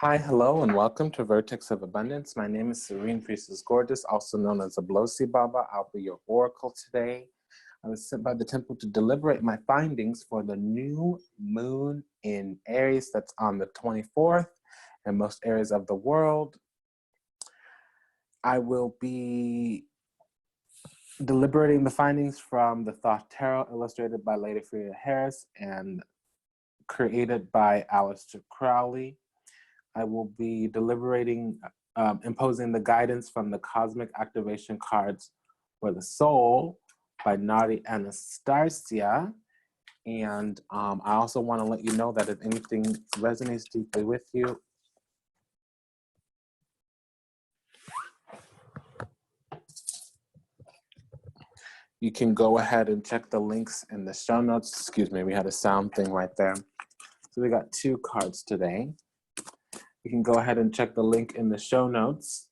Hi, hello, and welcome to Vertex of Abundance. My name is Serene Priestess Gorgeous, also known as Ablossi Baba. I'll be your oracle today. I was sent by the temple to deliberate my findings for the new moon in Aries that's on the 24th in most areas of the world. I will be deliberating the findings from the Thoth Tarot, illustrated by Lady Frida Harris and created by Aleister Crowley. I will be deliberating, imposing the guidance from the Cosmic Activation Cards for the Soul by Nadi Anastasia. And I also want to let you know that if anything resonates deeply with you, you can go ahead and check the links in the show notes. Excuse me, we had a sound thing right there. So we got 2 cards today. You can go ahead and check the link in the show notes.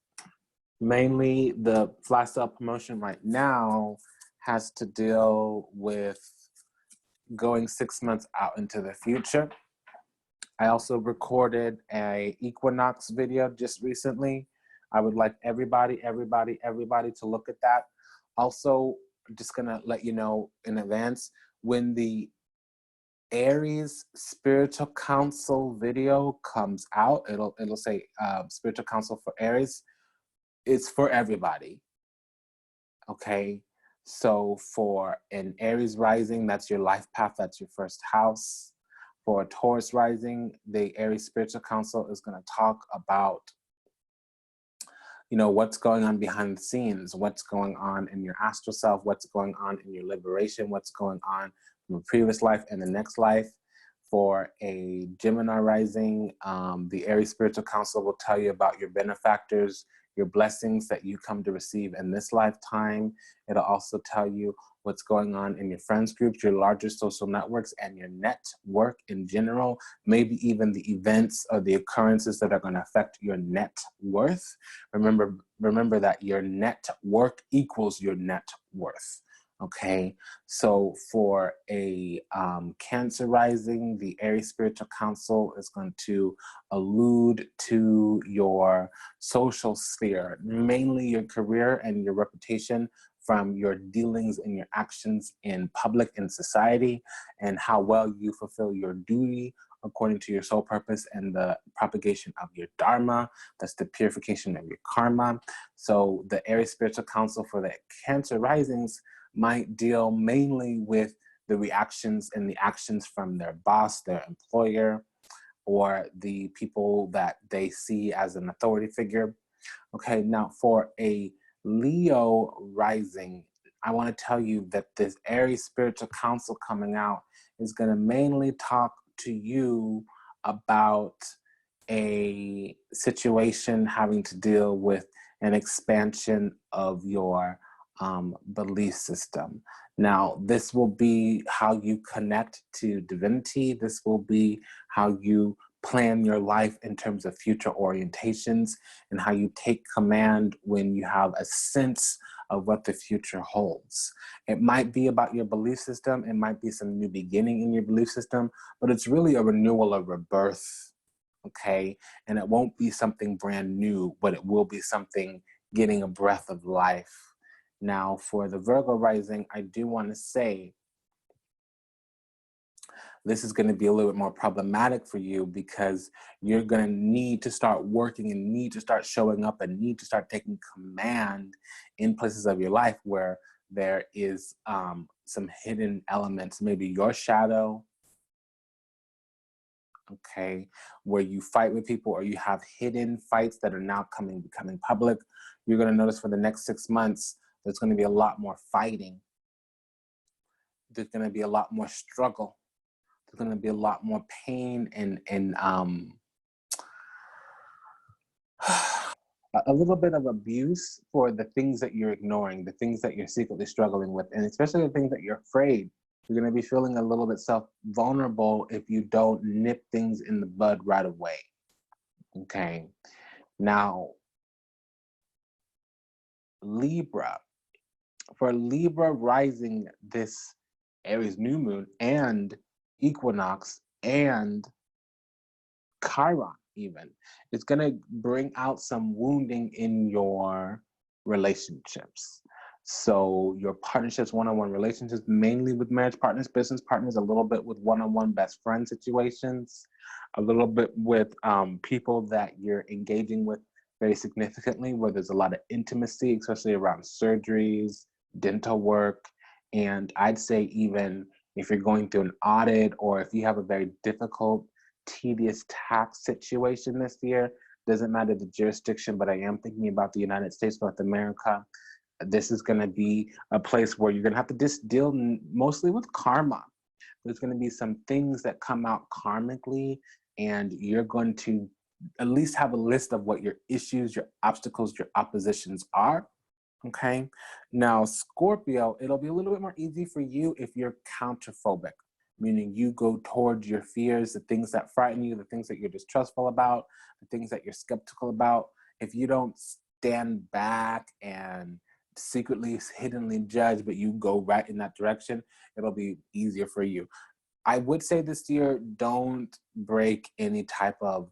Mainly the flash sale promotion right now has to deal with going 6 months out into the future. I also recorded a equinox video just recently. I would like everybody to look at that. Also, I'm just gonna let you know in advance, when the Aries Spiritual Council video comes out, it'll say Spiritual Council for Aries. It's for everybody, okay? So for an Aries rising, that's your life path, that's your first house. For a Taurus rising, the Aries Spiritual Council is gonna talk about, you know, what's going on behind the scenes, what's going on in your astral self, what's going on in your liberation, what's going on from a previous life and the next life. For a Gemini rising, the Aries Spiritual Council will tell you about your benefactors, your blessings that you come to receive in this lifetime. It'll also tell you what's going on in your friends groups, your larger social networks, and your network in general, maybe even the events or the occurrences that are going to affect your net worth. Remember that your network equals your net worth. Okay, so for a Cancer rising, the Aries Spiritual Council is going to allude to your social sphere, mainly your career and your reputation from your dealings and your actions in public and society, and how well you fulfill your duty according to your soul purpose and the propagation of your dharma. That's the purification of your karma. So the Aries Spiritual Council for the Cancer risings might deal mainly with the reactions and the actions from their boss, their employer, or the people that they see as an authority figure. Okay, now for a Leo rising, I want to tell you that this Aries Spiritual Council coming out is going to mainly talk to you about a situation having to deal with an expansion of your belief system. Now, this will be how you connect to divinity. This will be how you plan your life in terms of future orientations, and how you take command when you have a sense of what the future holds. It might be about your belief system. It might be some new beginning in your belief system, but it's really a renewal, a rebirth, okay? And it won't be something brand new, but it will be something getting a breath of life. Now, for the Virgo rising, I do want to say this is going to be a little bit more problematic for you, because you're going to need to start working and need to start showing up and need to start taking command in places of your life where there is some hidden elements, maybe your shadow, okay, where you fight with people or you have hidden fights that are now becoming public. You're going to notice for the next 6 months, there's going to be a lot more fighting. There's going to be a lot more struggle. There's going to be a lot more pain and a little bit of abuse for the things that you're ignoring, the things that you're secretly struggling with, and especially the things that you're afraid. You're going to be feeling a little bit vulnerable if you don't nip things in the bud right away. Okay. Now, Libra. For Libra rising, this Aries new moon and equinox and Chiron even. It's going to bring out some wounding in your relationships. So your partnerships, one-on-one relationships, mainly with marriage partners, business partners, a little bit with one-on-one best friend situations, a little bit with people that you're engaging with very significantly, where there's a lot of intimacy, especially around surgeries, dental work. And I'd say even if you're going through an audit, or if you have a very difficult, tedious tax situation this year, doesn't matter the jurisdiction, but I am thinking about the United States, North America. This is going to be a place where you're going to have to just deal mostly with karma. There's going to be some things that come out karmically, and you're going to at least have a list of what your issues, your obstacles, your oppositions are. Okay. Now, Scorpio, it'll be a little bit more easy for you if you're counterphobic, meaning you go towards your fears, the things that frighten you, the things that you're distrustful about, the things that you're skeptical about. If you don't stand back and secretly, hiddenly judge, but you go right in that direction, it'll be easier for you. I would say this year, don't break any type of,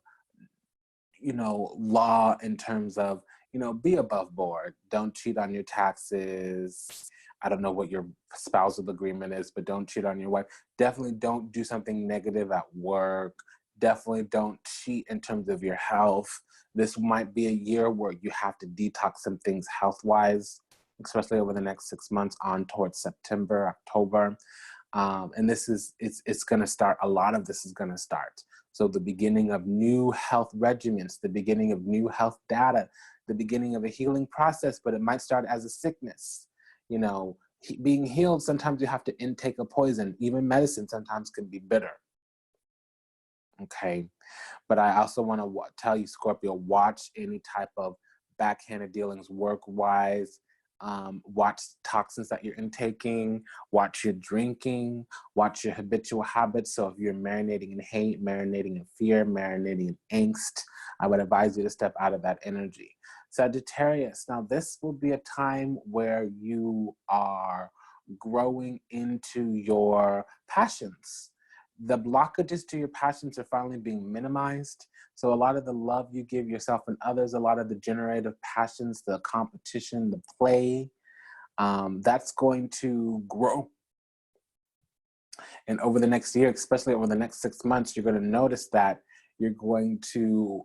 law in terms of, be above board. Don't cheat on your taxes. I don't know what your spousal agreement is, but don't cheat on your wife. Definitely don't do something negative at work. Definitely don't cheat in terms of your health. This might be a year where you have to detox some things health-wise, especially over the next 6 months on towards September, October. And it's going to start, a lot of this is going to start. So the beginning of new health regimens, the beginning of new health data, the beginning of a healing process, but it might start as a sickness. Being healed, sometimes you have to intake a poison. Even medicine sometimes can be bitter. Okay. But I also want to tell you, Scorpio, watch any type of backhanded dealings work-wise. Watch toxins that you're intaking, watch your drinking, watch your habitual habits. So if you're marinating in hate, marinating in fear, marinating in angst, I would advise you to step out of that energy. Sagittarius, now this will be a time where you are growing into your passions. The blockages to your passions are finally being minimized. So a lot of the love you give yourself and others, a lot of the generative passions, the competition, the play, that's going to grow. And over the next year, especially over the next 6 months, you're going to notice that you're going to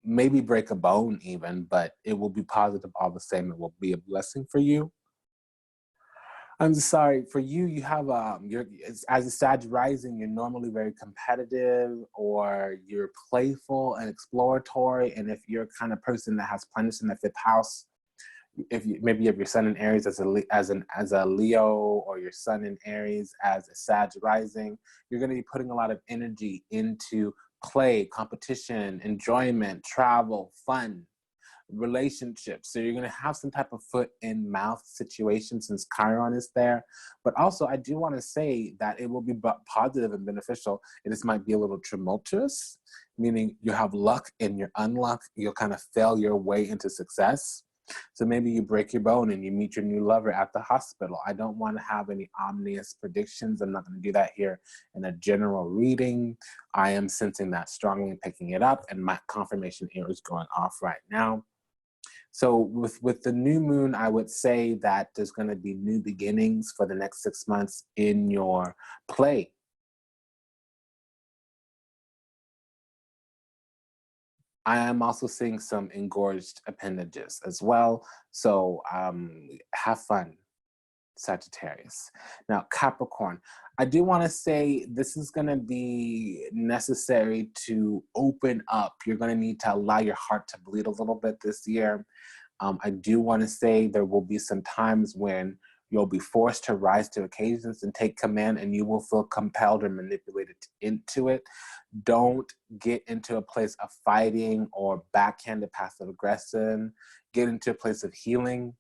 maybe break a bone even, but it will be positive all the same. It will be a blessing for you. I'm sorry, for you, you have, as a Sag rising, you're normally very competitive, or you're playful and exploratory. And if you're a kind of person that has planets in the 5th house, maybe you have your sun in Aries as a Leo, or your sun in Aries as a Sag rising, you're going to be putting a lot of energy into play, competition, enjoyment, travel, fun, relationships. So you're going to have some type of foot in mouth situation since Chiron is there. But also, I do want to say that it will be positive and beneficial. It just might be a little tumultuous, meaning you have luck and your unluck. You'll kind of fail your way into success. So maybe you break your bone and you meet your new lover at the hospital. I don't want to have any ominous predictions. I'm not going to do that here in a general reading. I am sensing that strongly and picking it up, and my confirmation ear is going off right now. So with the new moon, I would say that there's going to be new beginnings for the next 6 months in your play. I am also seeing some engorged appendages as well. So have fun, Sagittarius. Now, Capricorn, I do want to say this is going to be necessary to open up. You're going to need to allow your heart to bleed a little bit this year. I do want to say there will be some times when you'll be forced to rise to occasions and take command, and you will feel compelled or manipulated into it. Don't get into a place of fighting or backhanded passive aggression. Get into a place of healing.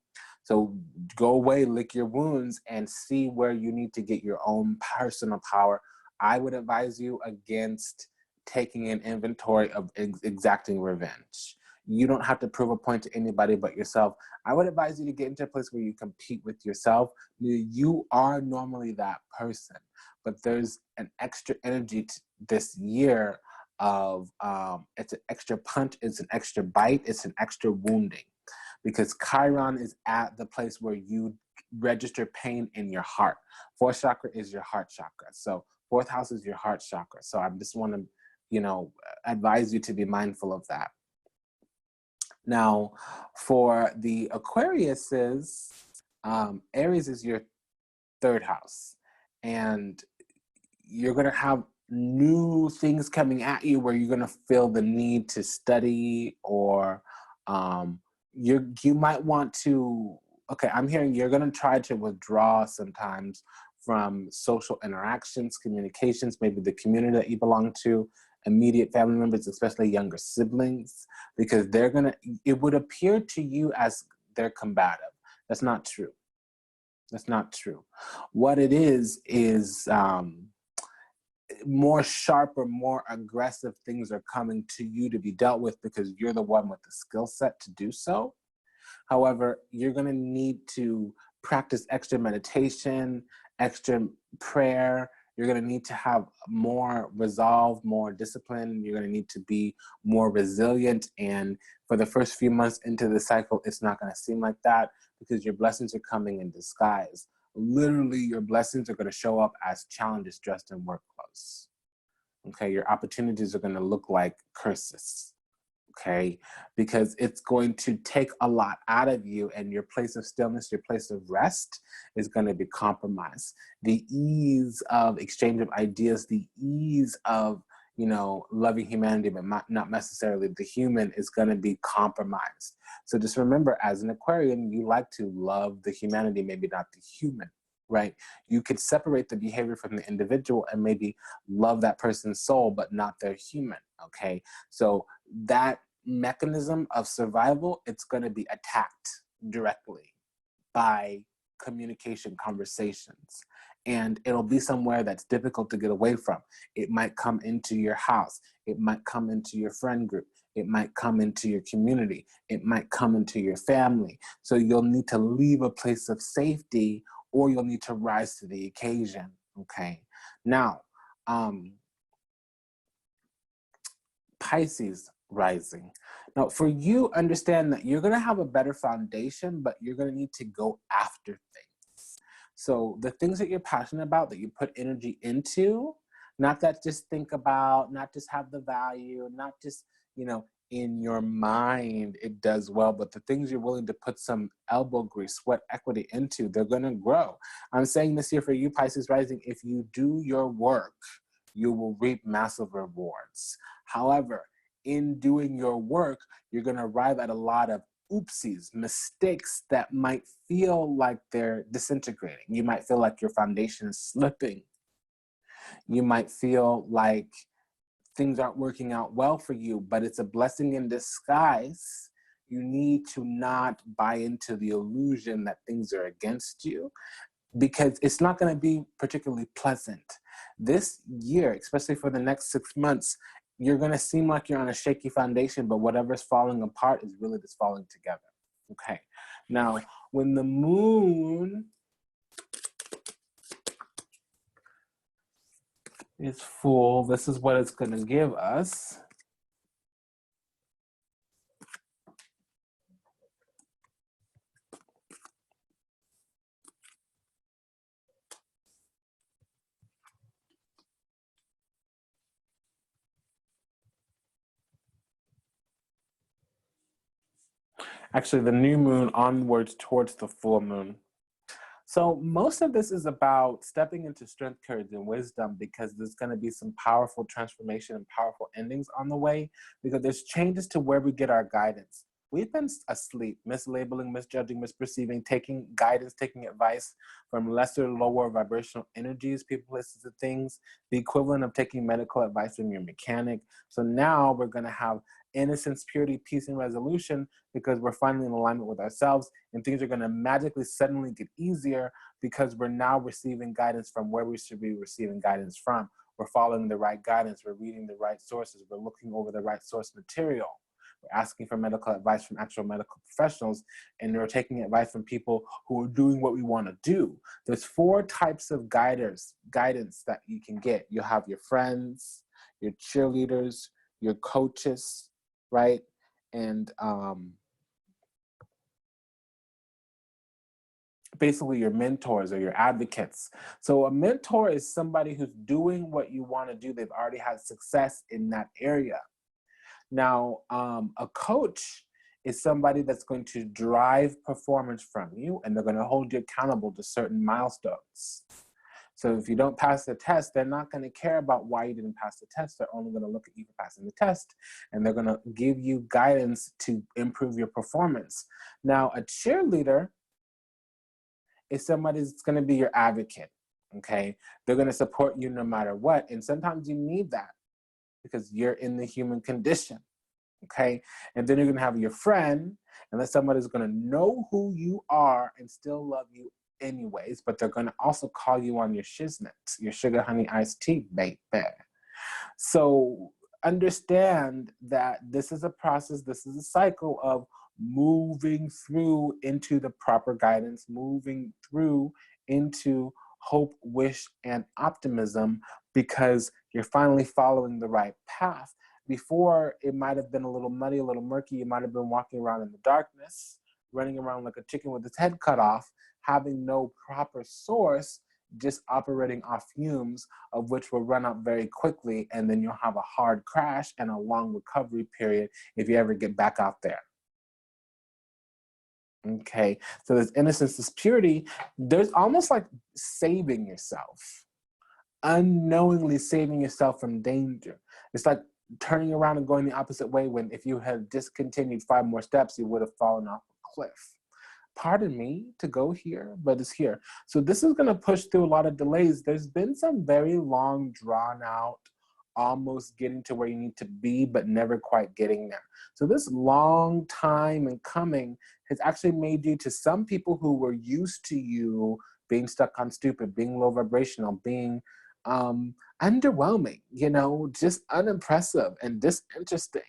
So go away, lick your wounds, and see where you need to get your own personal power. I would advise you against taking an inventory of exacting revenge. You don't have to prove a point to anybody but yourself. I would advise you to get into a place where you compete with yourself. You are normally that person, but there's an extra energy this year of, it's an extra punch, it's an extra bite, it's an extra wounding. Because Chiron is at the place where you register pain in your heart. Fourth chakra is your heart chakra. So fourth house is your heart chakra. So I just want to, you know, advise you to be mindful of that. Now, for the Aquariuses, Aries is your third house. And you're going to have new things coming at you where you're going to feel the need to study, or you might want to, okay, I'm hearing you're going to try to withdraw sometimes from social interactions, communications, maybe the community that you belong to, immediate family members, especially younger siblings, because they're going to, it would appear to you as they're combative. That's not true. That's not true. What it is more sharp or more aggressive things are coming to you to be dealt with because you're the one with the skill set to do so. However, you're going to need to practice extra meditation, extra prayer. You're going to need to have more resolve, more discipline. You're going to need to be more resilient. And for the first few months into the cycle, it's not going to seem like that because your blessings are coming in disguise. Literally, your blessings are going to show up as challenges dressed in work clothes. Okay, your opportunities are going to look like curses. Okay, because it's going to take a lot out of you, and your place of stillness, your place of rest is going to be compromised. The ease of exchange of ideas, the ease of, you know, loving humanity, but not necessarily the human, is going to be compromised. So just remember, as an Aquarian, you like to love the humanity, maybe not the human, right? You could separate the behavior from the individual and maybe love that person's soul, but not their human, okay? So that mechanism of survival, it's going to be attacked directly by communication, conversations. And it'll be somewhere that's difficult to get away from. It might come into your house. It might come into your friend group. It might come into your community. It might come into your family. So you'll need to leave a place of safety, or you'll need to rise to the occasion, okay? Now, Pisces rising. Now, for you, understand that you're gonna have a better foundation, but you're gonna need to go after things. So the things that you're passionate about, that you put energy into, not that just think about, not just have the value, not just, you know, in your mind it does well, but the things you're willing to put some elbow grease, sweat equity into, they're gonna grow. I'm saying this here for you, Pisces rising, if you do your work, you will reap massive rewards. However, in doing your work, you're gonna arrive at a lot of oopsies, mistakes that might feel like they're disintegrating. You might feel like your foundation is slipping. You might feel like things aren't working out well for you, but it's a blessing in disguise. You need to not buy into the illusion that things are against you, because it's not going to be particularly pleasant. This year, especially for the next 6 months, you're going to seem like you're on a shaky foundation, but whatever's falling apart is really just falling together. Okay. Now, when the moon is full, this is what it's going to give us. Actually, the new moon onwards towards the full moon. So most of this is about stepping into strength, courage, and wisdom, because there's going to be some powerful transformation and powerful endings on the way, because there's changes to where we get our guidance. We've been asleep, mislabeling, misjudging, misperceiving, taking guidance, taking advice from lesser, lower vibrational energies, people, places, and things, the equivalent of taking medical advice from your mechanic. So now we're going to have innocence, purity, peace, and resolution, because we're finally in alignment with ourselves, and things are going to magically suddenly get easier because we're now receiving guidance from where we should be receiving guidance from. We're following the right guidance, we're reading the right sources, we're looking over the right source material. We're asking for medical advice from actual medical professionals, and we're taking advice from people who are doing what we want to do. There's 4 types of guidance that you can get. You'll have your friends, your cheerleaders, your coaches, right? And basically your mentors or your advocates. So a mentor is somebody who's doing what you want to do. They've already had success in that area. Now, a coach is somebody that's going to drive performance from you, and they're going to hold you accountable to certain milestones. So if you don't pass the test, they're not going to care about why you didn't pass the test. They're only going to look at you for passing the test, and they're going to give you guidance to improve your performance. Now, a cheerleader is somebody that's going to be your advocate, okay? They're going to support you no matter what, and sometimes you need that because you're in the human condition, okay? And then you're going to have your friend, and that's somebody's going to know who you are and still love you anyways, but they're going to also call you on your shiznits, your sugar honey iced tea, baby. So understand that this is a process, this is a cycle of moving through into the proper guidance, moving through into hope, wish, and optimism, because you're finally following the right path. Before, it might have been a little muddy, a little murky. You might have been walking around in the darkness, running around like a chicken with its head cut off, having no proper source, just operating off fumes, of which will run out very quickly, and then you'll have a hard crash and a long recovery period if you ever get back out there. Okay, so there's innocence, there's purity. There's almost like saving yourself, unknowingly saving yourself from danger. It's like turning around and going the opposite way when if you had discontinued 5 more steps, you would have fallen off a cliff. Pardon me to go here, but it's here. So this is going to push through a lot of delays. There's been some very long, drawn out, almost getting to where you need to be, but never quite getting there. So this long time in coming has actually made you, to some people who were used to you being stuck on stupid, being low vibrational, being underwhelming, you know, just unimpressive and disinteresting.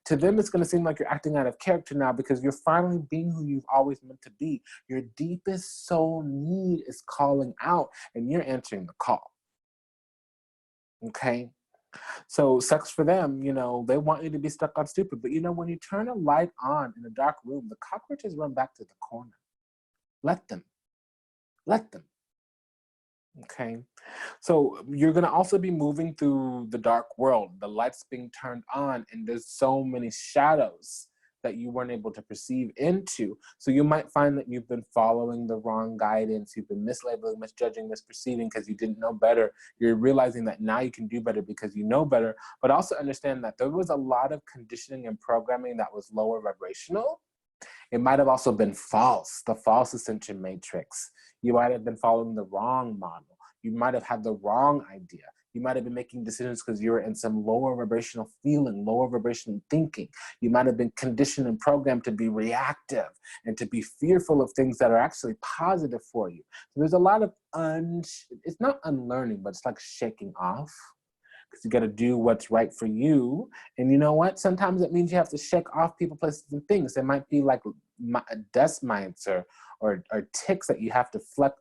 To them, it's going to seem like you're acting out of character now because you're finally being who you've always meant to be. Your deepest soul need is calling out, and you're answering the call. Okay? So sucks for them, you know, they want you to be stuck on stupid. But you know, when you turn a light on in a dark room, the cockroaches run back to the corner. Let them. Let them. Okay, so you're going to also be moving through the dark world. The light's being turned on, and there's so many shadows that you weren't able to perceive into. So you might find that you've been following the wrong guidance, you've been mislabeling, misjudging, misperceiving because you didn't know better. You're realizing that now you can do better because you know better, but also understand that there was a lot of conditioning and programming that was lower vibrational. It might have also been false, the false ascension matrix. You might have been following the wrong model. You might have had the wrong idea. You might have been making decisions because you were in some lower vibrational feeling, lower vibrational thinking. You might have been conditioned and programmed to be reactive and to be fearful of things that are actually positive for you. So there's a lot of, it's not unlearning, but it's like shaking off. Because you got to do what's right for you. And you know what? Sometimes it means you have to shake off people, places, and things. There might be like dust mites or ticks that you have to flick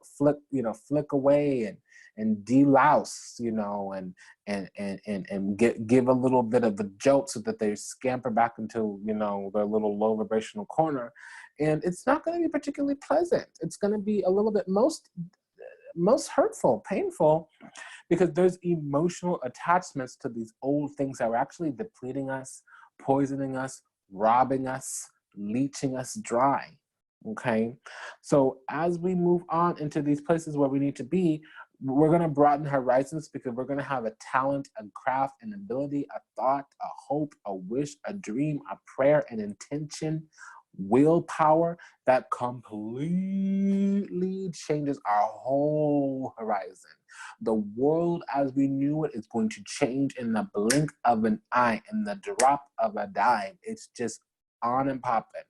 away and delouse, you know, and give a little bit of a jolt so that they scamper back into, you know, their little low vibrational corner. And it's not going to be particularly pleasant. It's going to be a little bit most hurtful, painful, because there's emotional attachments to these old things that are actually depleting us, poisoning us, robbing us, leeching us dry, okay? So as we move on into these places where we need to be, we're gonna broaden horizons because we're gonna have a talent, a craft, an ability, a thought, a hope, a wish, a dream, a prayer, an intention, willpower that completely changes our whole horizon. The world as we knew it is going to change in the blink of an eye, in the drop of a dime. It's just on and popping,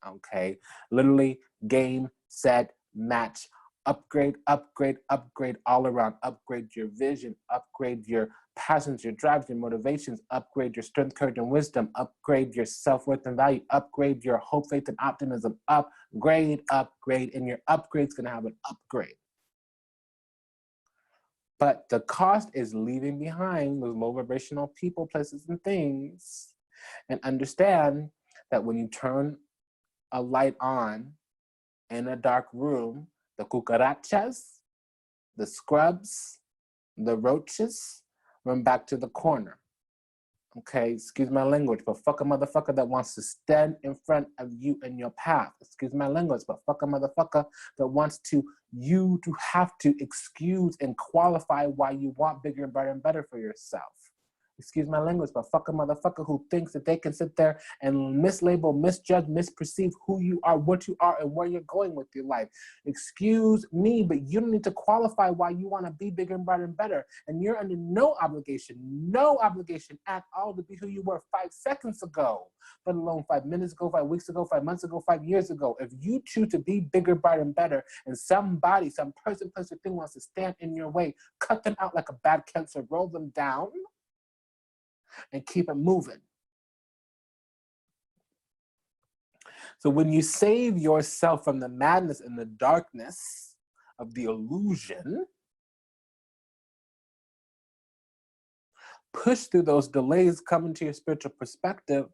okay? Literally game, set, match, upgrade, upgrade, upgrade all around. Upgrade your vision, upgrade your passions, your drives, your motivations, upgrade your strength, courage, and wisdom, upgrade your self-worth and value, upgrade your hope, faith, and optimism, upgrade, upgrade, and your upgrade's gonna have an upgrade. But the cost is leaving behind those low vibrational people, places, and things. And understand that when you turn a light on in a dark room, the cucarachas, the scrubs, the roaches run back to the corner. Okay, excuse my language, but fuck a motherfucker that wants to stand in front of you in your path. Excuse my language, but fuck a motherfucker that wants you to have to excuse and qualify why you want bigger and better and better for yourself. Excuse my language, but fuck a motherfucker who thinks that they can sit there and mislabel, misjudge, misperceive who you are, what you are, and where you're going with your life. Excuse me, but you don't need to qualify why you want to be bigger and better and better. And you're under no obligation at all to be who you were 5 seconds ago, let alone 5 minutes ago, 5 weeks ago, 5 months ago, 5 years ago. If you choose to be bigger, brighter, and better, and somebody, some person, place, or thing wants to stand in your way, cut them out like a bad cancer, roll them down, and keep it moving. So when you save yourself from the madness and the darkness of the illusion, push through those delays, come into your spiritual perspective,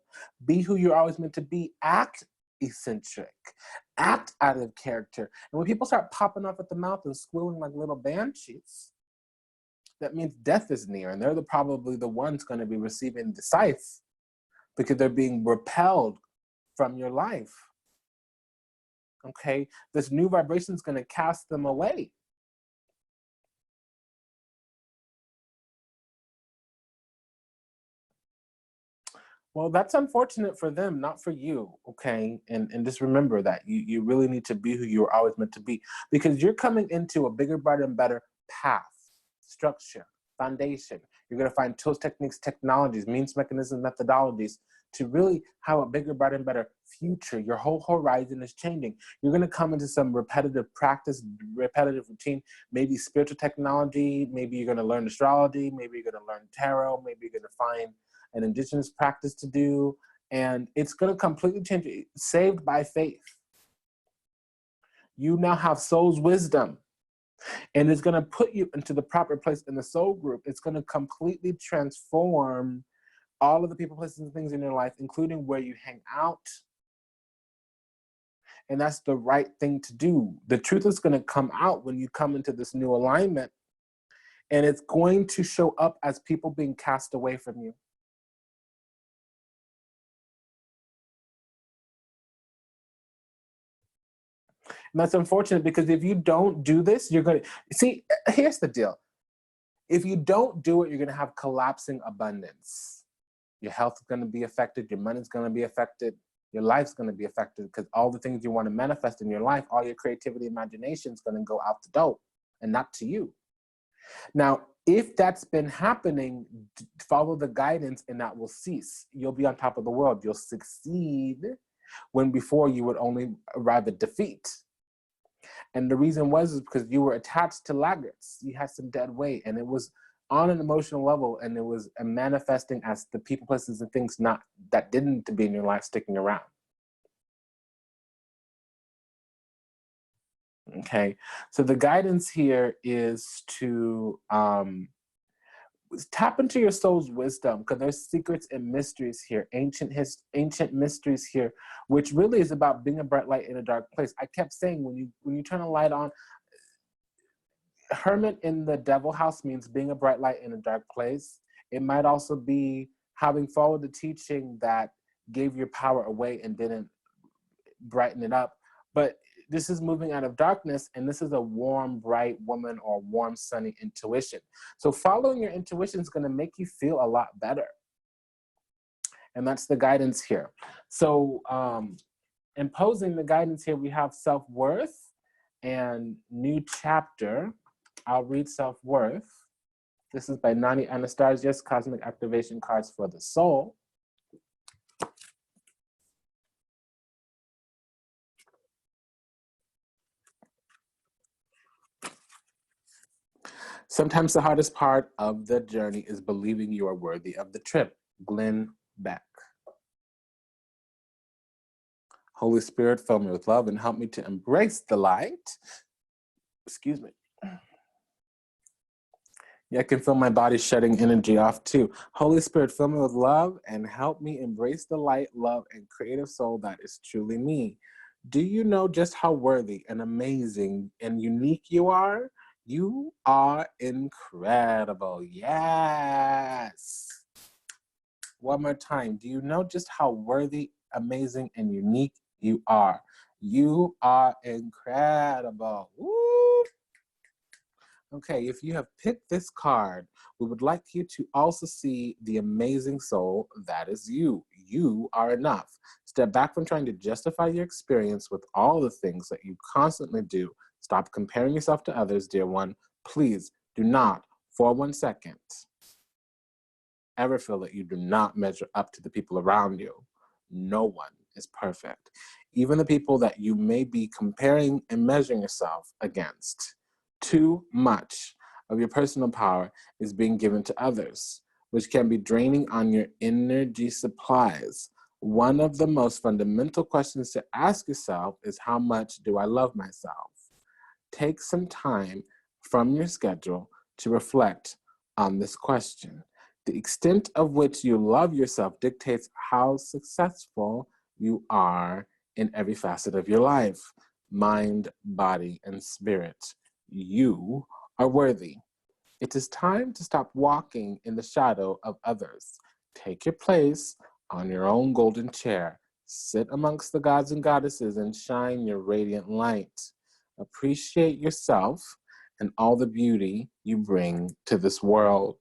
be who you're always meant to be, act eccentric, act out of character. And when people start popping off at the mouth and squealing like little banshees, that means death is near, and they're probably the ones going to be receiving the scythe because they're being repelled from your life. Okay, this new vibration is going to cast them away. Well, that's unfortunate for them, not for you, okay? And just remember that you really need to be who you were always meant to be, because you're coming into a bigger, brighter, and better path, structure, foundation. You're going to find tools, techniques, technologies, means, mechanisms, methodologies to really have a bigger, brighter, and better future. Your whole horizon is changing. You're going to come into some repetitive practice, repetitive routine, maybe spiritual technology, maybe you're going to learn astrology, maybe you're going to learn tarot, maybe you're going to find an indigenous practice to do, and it's going to completely change. Saved by faith. You now have soul's wisdom, and it's going to put you into the proper place in the soul group. It's going to completely transform all of the people, places, and things in your life, including where you hang out. And that's the right thing to do. The truth is going to come out when you come into this new alignment, and it's going to show up as people being cast away from you. And that's unfortunate, because if you don't do this, you're going to see, here's the deal. If you don't do it, you're going to have collapsing abundance. Your health is going to be affected. Your money is going to be affected. Your life's going to be affected, because all the things you want to manifest in your life, all your creativity, imagination is going to go out the door and not to you. Now, if that's been happening, follow the guidance and that will cease. You'll be on top of the world. You'll succeed when before you would only arrive at defeat. And the reason is because you were attached to laggards. You had some dead weight, and it was on an emotional level, and it was manifesting as the people, places, and things that didn't need to be in your life sticking around. Okay, so the guidance here is to tap into your soul's wisdom, because there's secrets and mysteries here, ancient mysteries here, which really is about being a bright light in a dark place. I kept saying, when you turn a light on, hermit in the devil house means being a bright light in a dark place. It might also be having followed the teaching that gave your power away and didn't brighten it up. But this is moving out of darkness, and this is a warm, bright woman or warm, sunny intuition. So following your intuition is going to make you feel a lot better. And that's the guidance here. So imposing the guidance here, we have self-worth and new chapter. I'll read self-worth. This is by Nani Anastasia's Cosmic Activation Cards for the Soul. Sometimes the hardest part of the journey is believing you are worthy of the trip. Glenn Beck. Holy Spirit, fill me with love and help me to embrace the light. Excuse me. Yeah, I can feel my body shedding energy off too. Holy Spirit, fill me with love and help me embrace the light, love, and creative soul that is truly me. Do you know just how worthy and amazing and unique you are? You are incredible. Yes. One more time. Do you know just how worthy, amazing, and unique you are? You are incredible. Woo! Okay, if you have picked this card, we would like you to also see the amazing soul that is you. You are enough. Step back from trying to justify your experience with all the things that you constantly do. Stop comparing yourself to others, dear one. Please do not, for 1 second, ever feel that you do not measure up to the people around you. No one is perfect. Even the people that you may be comparing and measuring yourself against. Too much of your personal power is being given to others, which can be draining on your energy supplies. One of the most fundamental questions to ask yourself is, how much do I love myself? Take some time from your schedule to reflect on this question. The extent of which you love yourself dictates how successful you are in every facet of your life, mind, body, and spirit. You are worthy. It is time to stop walking in the shadow of others. Take your place on your own golden chair. Sit amongst the gods and goddesses and shine your radiant light. Appreciate yourself and all the beauty you bring to this world.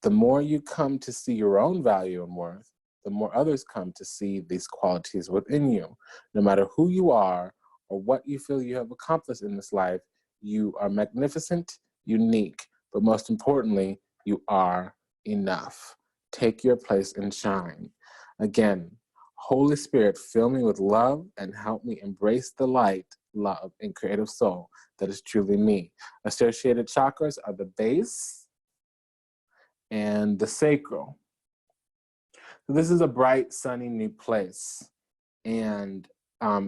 The more you come to see your own value and worth, the more others come to see these qualities within you. No matter who you are or what you feel you have accomplished in this life, you are magnificent, unique, but most importantly, you are enough. Take your place and shine. Again, Holy Spirit, fill me with love and help me embrace the light, love, and creative soul that is truly me. Associated chakras are the base and the sacral. So this is a bright, sunny new place. And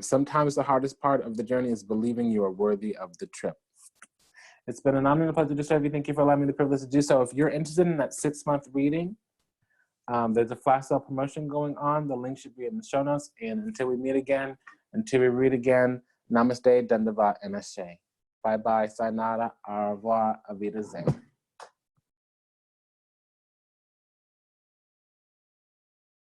sometimes the hardest part of the journey is believing you are worthy of the trip. It's been an honor and a pleasure to serve you. Thank you for allowing me the privilege to do so. If you're interested in that 6-month reading, there's a flash sale promotion going on. The link should be in the show notes. And until we meet again, until we read again, namaste, dandavat, and ashe. Bye-bye, sayonara, au revoir, auf Wiedersehen.